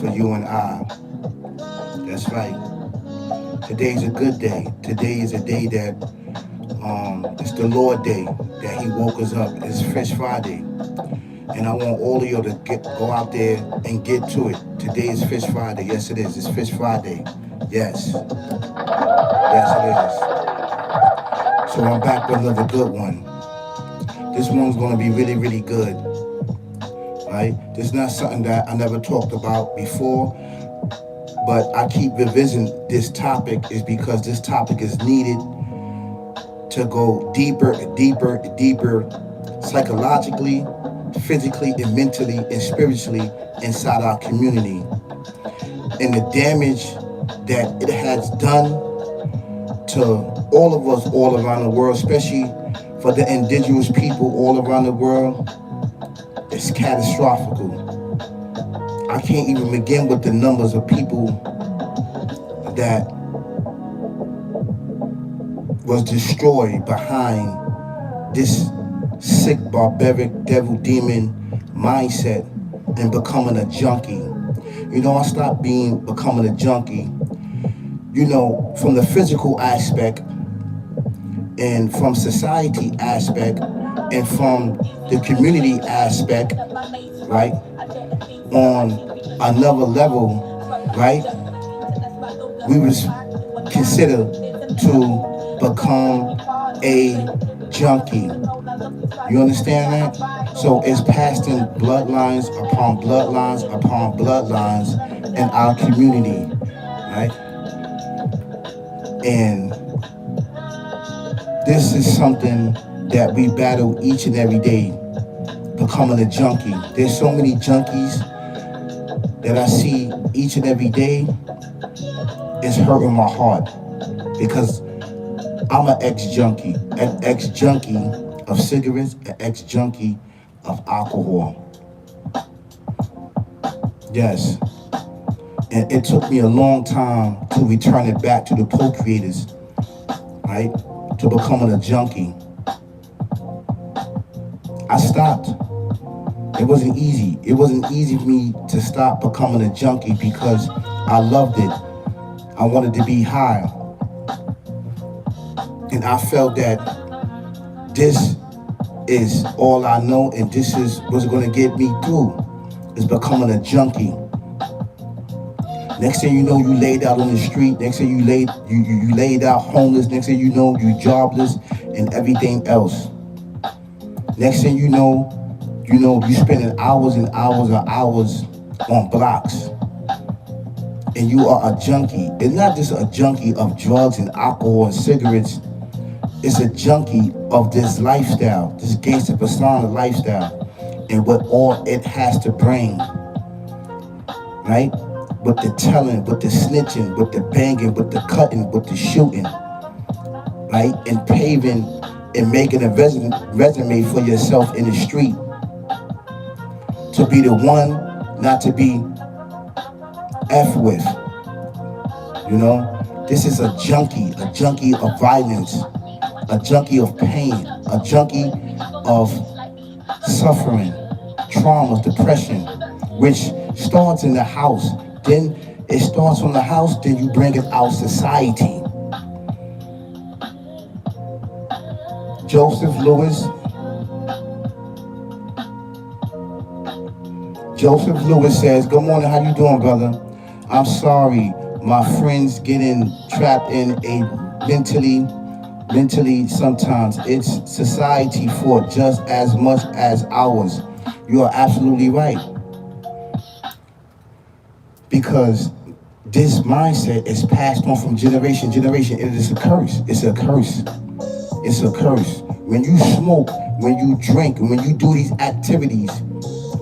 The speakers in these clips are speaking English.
for you and I. That's right. Today's a good day. Today is a day that it's the Lord day that He woke us up. It's Fish Friday, and I want all of you to go out there and get to it. Today is Fish Friday. Yes, it is. It's Fish Friday. Yes, yes, it is. So I'm back with another good one. This one's gonna be really, really good. Right? This is not something that I never talked about before, but I keep revisiting this topic is because this topic is needed to go deeper and deeper and deeper psychologically, physically, and mentally and spiritually inside our community. And the damage that it has done to all of us all around the world, especially for the indigenous people all around the world, is catastrophic. I can't even begin with the numbers of people that was destroyed behind this sick, barbaric, devil, demon mindset and becoming a junkie. You know, I stopped becoming a junkie, you know, from the physical aspect and from society aspect and from the community aspect, right? On another level, right? We was considered to become a junkie. You understand that? So it's passed in bloodlines upon bloodlines upon bloodlines in our community, right? And this is something that we battle each and every day, becoming a junkie. There's so many junkies that I see each and every day. It's hurting my heart because I'm an ex-junkie of cigarettes, an ex-junkie of alcohol. Yes. And it took me a long time to return it back to the procreators, right? To becoming a junkie. I stopped. It wasn't easy. It wasn't easy for me to stop becoming a junkie because I loved it. I wanted to be high. And I felt that this is all I know and this is what's going to get me through, is becoming a junkie. Next thing you know, you laid out on the street. Next thing you laid out homeless. Next thing you know, you jobless and everything else. Next thing you know, you spending hours and hours and hours on blocks. And you are a junkie. It's not just a junkie of drugs and alcohol and cigarettes. It's a junkie of this lifestyle, this gangster persona lifestyle, and what all it has to bring, right? With the telling, with the snitching, with the banging, with the cutting, with the shooting, right? And paving and making a resume for yourself in the street. To be the one, not to be F with. You know? This is a junkie of violence, a junkie of pain, a junkie of suffering, traumas, depression, which starts in the house. Then it starts from the house, then you bring it out society. Joseph Lewis says, good morning, how you doing, brother? I'm sorry, my friends getting trapped in a mentally sometimes. It's society fault just as much as ours. You are absolutely right. Because this mindset is passed on from generation to generation. It is a curse. It's a curse. It's a curse. When you smoke, when you drink, when you do these activities,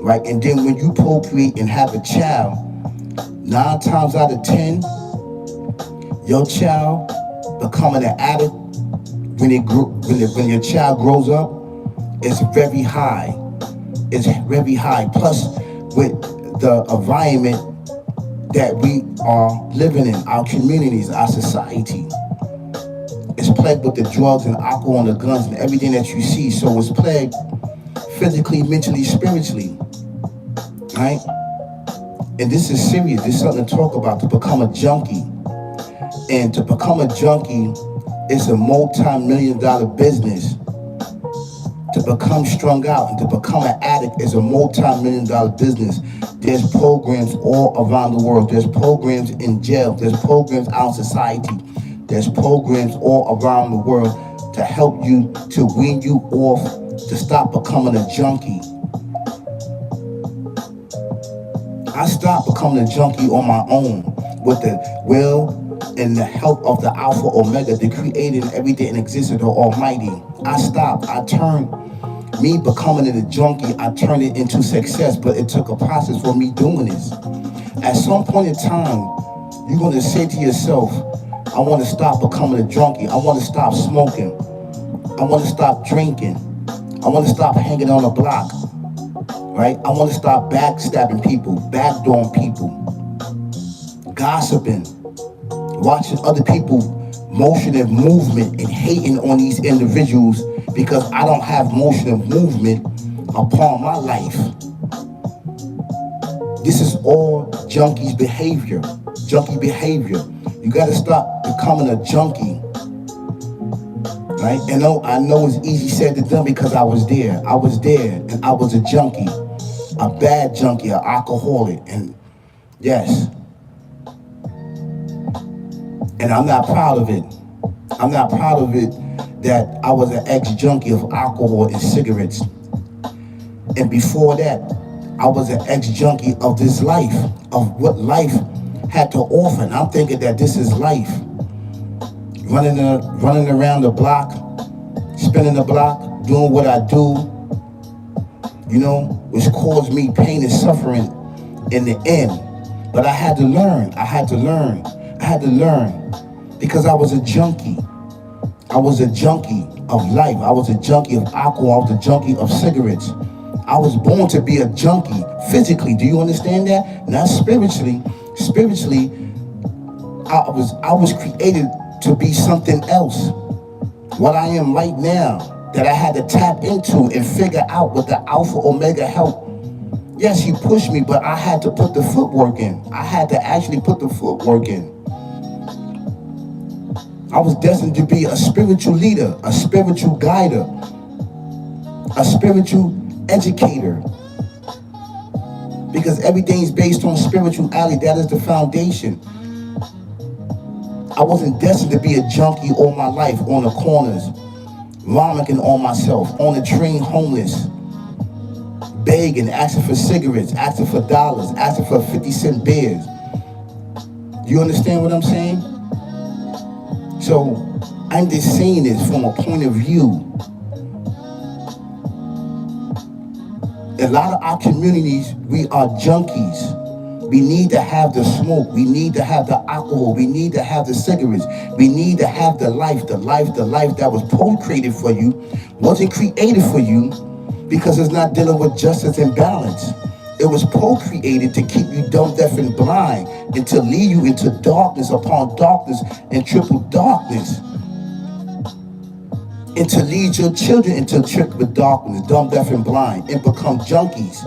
right? And then when you procreate and have a child, 9 times out of 10, your child becoming an addict when your child grows up is very high. It's very high. Plus, with the environment that we are living in, our communities, our society, it's plagued with the drugs and alcohol and the guns and everything that you see. So it's plagued physically, mentally, spiritually, right? And this is serious. This is something to talk about, to become a junkie. And to become a junkie is a multi-million-dollar business. To become strung out and to become an addict is a multi-million-dollar business. There's programs all around the world. There's programs in jail. There's programs out in society. There's programs all around the world to help you, to wean you off, to stop becoming a junkie. I stopped becoming a junkie on my own with the will and the help of the Alpha Omega, the creator and everything in existence, the Almighty. I stopped. I turned me becoming a junkie, I turned it into success, but it took a process for me doing this. At some point in time, you're going to say to yourself, I want to stop becoming a junkie. I want to stop smoking. I want to stop drinking. I want to stop hanging on the block. Right? I want to stop backstabbing people, backdooring people, gossiping, watching other people motion and movement and hating on these individuals because I don't have motion and movement upon my life. This is all junkies behavior, junkie behavior. You got to stop becoming a junkie, right? And I know it's easy said to done because I was there and I was a junkie, a bad junkie, an alcoholic, and yes. And I'm not proud of it. I'm not proud of it that I was an ex-junkie of alcohol and cigarettes. And before that, I was an ex-junkie of this life, of what life had to offer. And I'm thinking that this is life. Running around the block, spinning the block, doing what I do, you know, which caused me pain and suffering in the end. But I had to learn. I had to learn because I was a junkie. I was a junkie of life. I was a junkie of alcohol. I was a junkie of cigarettes. I was born to be a junkie physically. Do you understand that? Not spiritually. Spiritually, I was created to be something else. What I am right now, that I had to tap into and figure out with the Alpha Omega help. Yes, he pushed me, but I had to put the footwork in. I had to actually put the footwork in. I was destined to be a spiritual leader, a spiritual guider, a spiritual educator. Because everything's based on spirituality. That is the foundation. I wasn't destined to be a junkie all my life on the corners, vomiting on myself, on the train homeless, begging, asking for cigarettes, asking for dollars, asking for 50-cent beers. You understand what I'm saying? So I'm just saying this from a point of view. A lot of our communities, we are junkies. We need to have the smoke. We need to have the alcohol. We need to have the cigarettes. We need to have the life that was procreated for you, wasn't created for you because it's not dealing with justice and balance. It was procreated to keep you dumb, deaf, and blind and to lead you into darkness upon darkness and triple darkness. And to lead your children into triple darkness, dumb, deaf, and blind, and become junkies.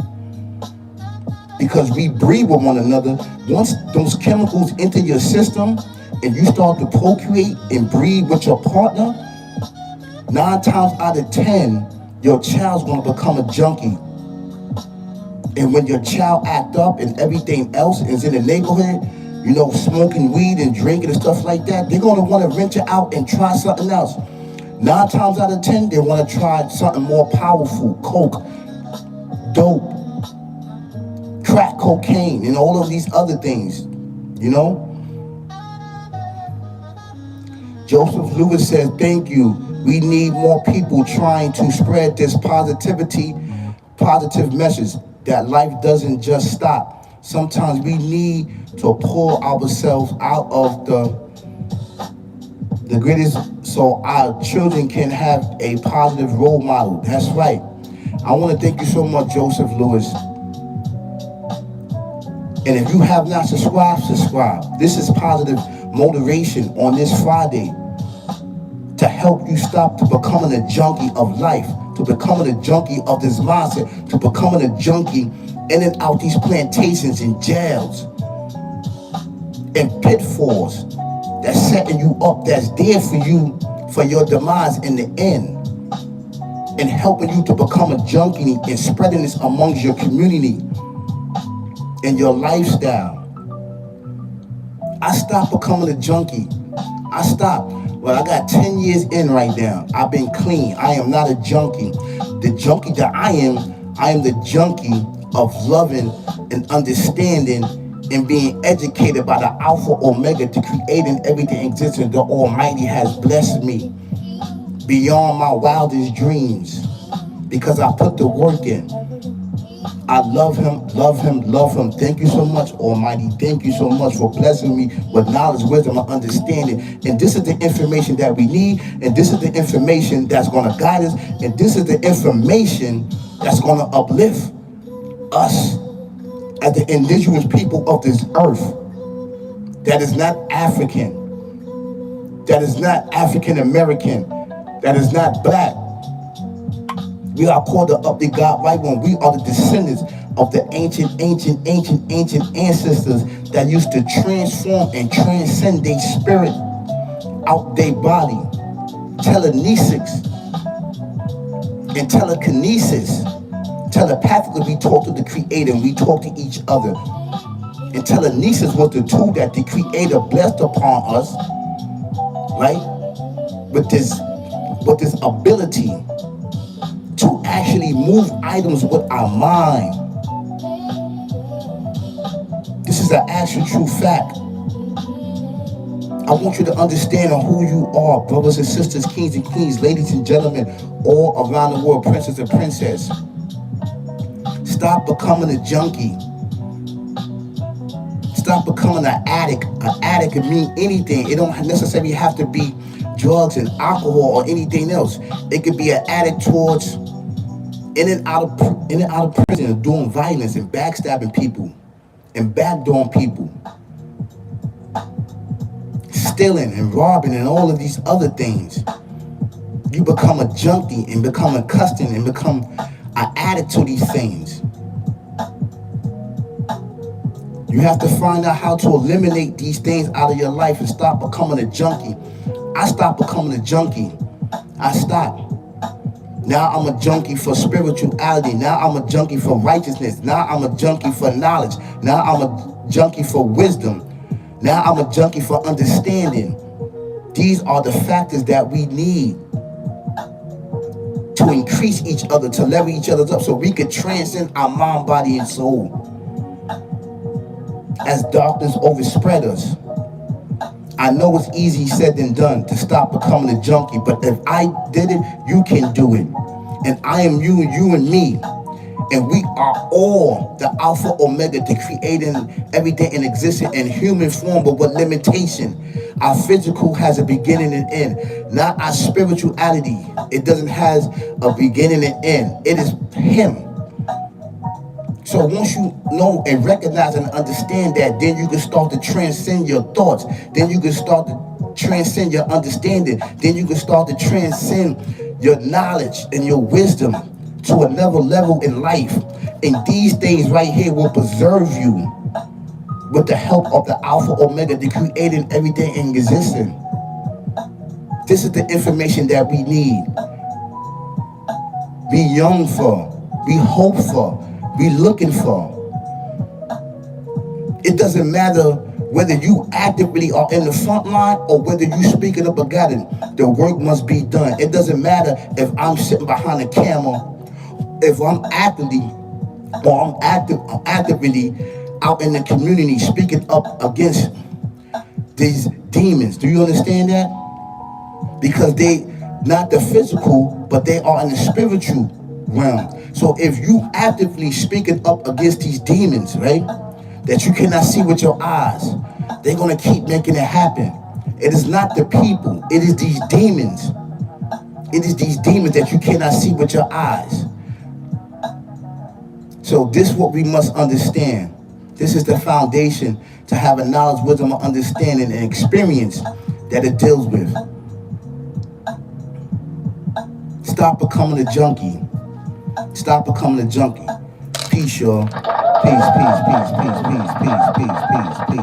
Because we breathe with one another. Once those chemicals enter your system and you start to procreate and breathe with your partner, 9 times out of 10, your child's going to become a junkie. And when your child act up and everything else is in the neighborhood, you know, smoking weed and drinking and stuff like that, they're going to want to venture out and try something else. 9 times out of 10, they want to try something more powerful, coke, dope, crack cocaine, and all of these other things, you know? Joseph Lewis says, thank you. We need more people trying to spread this positive message that life doesn't just stop. Sometimes we need to pull ourselves out of the greatest so our children can have a positive role model. That's right. I want to thank you so much, Joseph Lewis. And if you have not subscribed, subscribe. This is positive motivation on this Friday to help you stop to becoming a junkie of life, to becoming a junkie of this mindset, to becoming a junkie in and out these plantations and jails and pitfalls that's setting you up, that's there for you, for your demise in the end, and helping you to become a junkie and spreading this amongst your community and your lifestyle. I stopped becoming a junkie. I stopped. Well, I got 10 years in right now. I've been clean. I am not a junkie. The junkie that I am the junkie of loving and understanding and being educated by the Alpha Omega to creating everything existing. The Almighty has blessed me beyond my wildest dreams because I put the work in. I love him, love him, love him. Thank you so much, Almighty. Thank you so much for blessing me with knowledge, wisdom, and understanding. And this is the information that we need. And this is the information that's going to guide us. And this is the information that's going to uplift us as the indigenous people of this earth. That is not African. That is not African American. That is not black. We are called the Up the God Right One. We are the descendants of the ancient ancestors that used to transform and transcend their spirit out their body. Telekinesis and telekinesis. Telepathically, we talk to the Creator and we talk to each other. And telekinesis was the tool that the Creator blessed upon us, right? With this ability to actually move items with our mind. This is an actual true fact. I want you to understand on who you are, brothers and sisters, kings and queens, ladies and gentlemen, all around the world, princes and princess. Stop becoming a junkie. Stop becoming an addict. An addict can mean anything. It don't necessarily have to be drugs and alcohol or anything else. It could be an addict towards in and out of prison and doing violence and backstabbing people and backdooring people, stealing and robbing and all of these other things. You become a junkie and become accustomed and become an addict to these things. You have to find out how to eliminate these things out of your life and stop becoming a junkie. I stopped becoming a junkie. I stopped. Now I'm a junkie for spirituality. Now I'm a junkie for righteousness. Now I'm a junkie for knowledge. Now I'm a junkie for wisdom. Now I'm a junkie for understanding. These are the factors that we need to increase each other, to level each other up so we could transcend our mind, body, and soul. As darkness overspread us, I know it's easy said than done to stop becoming a junkie, but if I did it, you can do it. And I am you and you and me. And we are all the Alpha Omega to creating everything in existence in human form, but with limitation. Our physical has a beginning and end. Not our spirituality. It doesn't have a beginning and end. It is Him. So once you know and recognize and understand that, then you can start to transcend your thoughts. Then you can start to transcend your understanding. Then you can start to transcend your knowledge and your wisdom to another level in life. And these things right here will preserve you with the help of the Alpha Omega, the creating everything in existence. This is the information that we need. Be young for, be hope for, be looking for. It doesn't matter whether you actively are in the front line or whether you speaking up about it. The work must be done. It doesn't matter if I'm sitting behind a camera, if I'm actively out in the community speaking up against these demons. Do you understand that? Because they not the physical, but they are in the spiritual realm. So if you actively speaking up against these demons, right, that you cannot see with your eyes, they're going to keep making it happen. It is not the people. It is these demons. It is these demons that you cannot see with your eyes. So this is what we must understand. This is the foundation to have a knowledge, wisdom, understanding, and experience that it deals with. Stop becoming a junkie. Stop becoming a junkie. Peace, y'all. Peace, peace, peace, peace, peace, peace, peace, peace, peace.